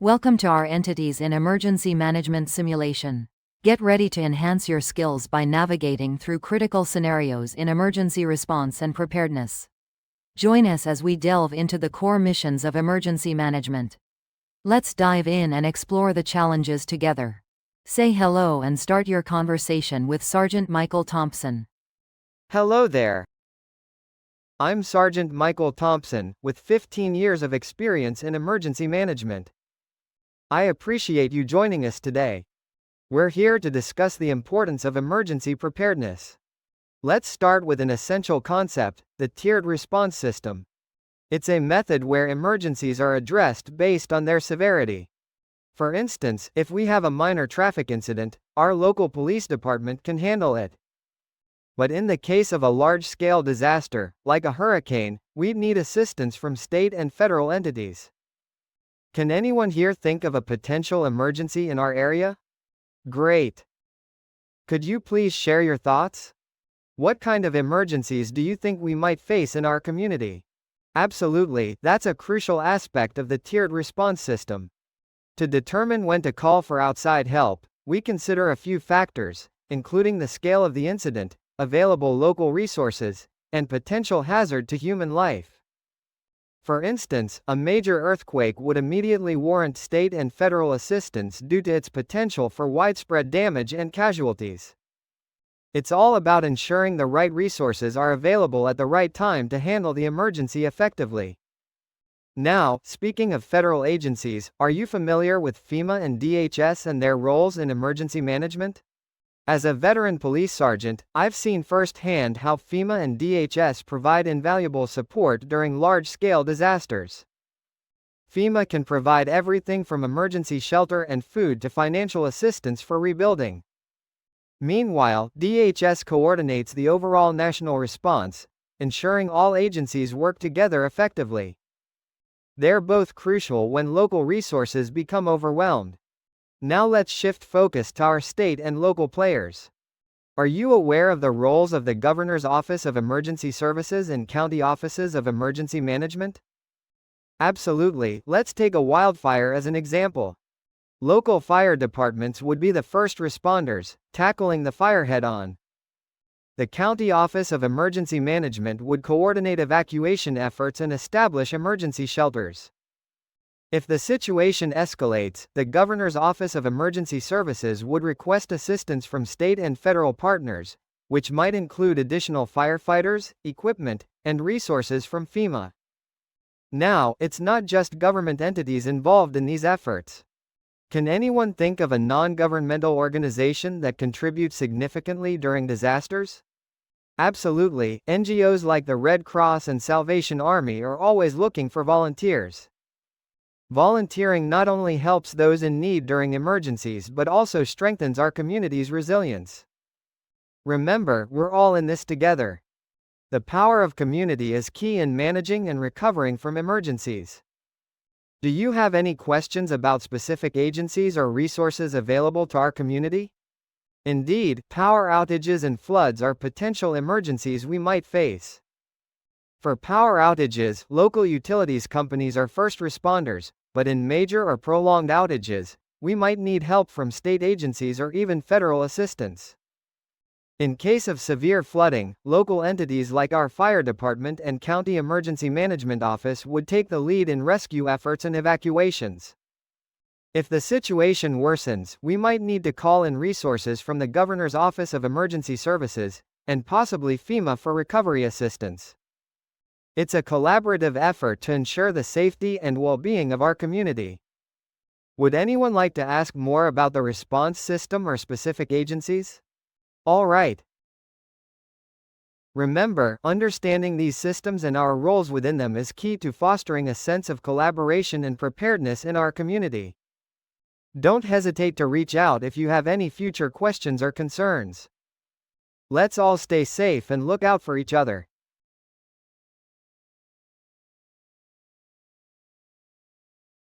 Welcome to our Entities in Emergency Management simulation. Get ready to enhance your skills by navigating through critical scenarios in emergency response and preparedness. Join us as we delve into the core missions of emergency management. Let's dive in and explore the challenges together. Say hello and start your conversation with Sergeant Michael Thompson. Hello there. I'm Sergeant Michael Thompson, with 15 years of experience in emergency management. I appreciate you joining us today. We're here to discuss the importance of emergency preparedness. Let's start with an essential concept, the tiered response system. It's a method where emergencies are addressed based on their severity. For instance, if we have a minor traffic incident, our local police department can handle it. But in the case of a large-scale disaster, like a hurricane, we'd need assistance from state and federal entities. Can anyone here think of a potential emergency in our area? Great. Could you please share your thoughts? What kind of emergencies do you think we might face in our community? Absolutely, that's a crucial aspect of the tiered response system. To determine when to call for outside help, we consider a few factors, including the scale of the incident, available local resources, and potential hazard to human life. For instance, a major earthquake would immediately warrant state and federal assistance due to its potential for widespread damage and casualties. It's all about ensuring the right resources are available at the right time to handle the emergency effectively. Now, speaking of federal agencies, are you familiar with FEMA and DHS and their roles in emergency management? As a veteran police sergeant, I've seen firsthand how FEMA and DHS provide invaluable support during large-scale disasters. FEMA can provide everything from emergency shelter and food to financial assistance for rebuilding. Meanwhile, DHS coordinates the overall national response, ensuring all agencies work together effectively. They're both crucial when local resources become overwhelmed. Now let's shift focus to our state and local players. Are you aware of the roles of the Governor's Office of Emergency Services and county offices of emergency management? Absolutely, let's take a wildfire as an example. Local fire departments would be the first responders, tackling the fire head-on. The County Office of Emergency Management would coordinate evacuation efforts and establish emergency shelters. If the situation escalates, the Governor's Office of Emergency Services would request assistance from state and federal partners, which might include additional firefighters, equipment, and resources from FEMA. Now, it's not just government entities involved in these efforts. Can anyone think of a non-governmental organization that contributes significantly during disasters? Absolutely, NGOs like the Red Cross and Salvation Army are always looking for volunteers. Volunteering not only helps those in need during emergencies but also strengthens our community's resilience. Remember, we're all in this together. The power of community is key in managing and recovering from emergencies. Do you have any questions about specific agencies or resources available to our community? Indeed, power outages and floods are potential emergencies we might face. For power outages, local utilities companies are first responders, but in major or prolonged outages, we might need help from state agencies or even federal assistance. In case of severe flooding, local entities like our fire department and county emergency management office would take the lead in rescue efforts and evacuations. If the situation worsens, we might need to call in resources from the Governor's Office of Emergency Services, and possibly FEMA for recovery assistance. It's a collaborative effort to ensure the safety and well-being of our community. Would anyone like to ask more about the response system or specific agencies? All right. Remember, understanding these systems and our roles within them is key to fostering a sense of collaboration and preparedness in our community. Don't hesitate to reach out if you have any future questions or concerns. Let's all stay safe and look out for each other.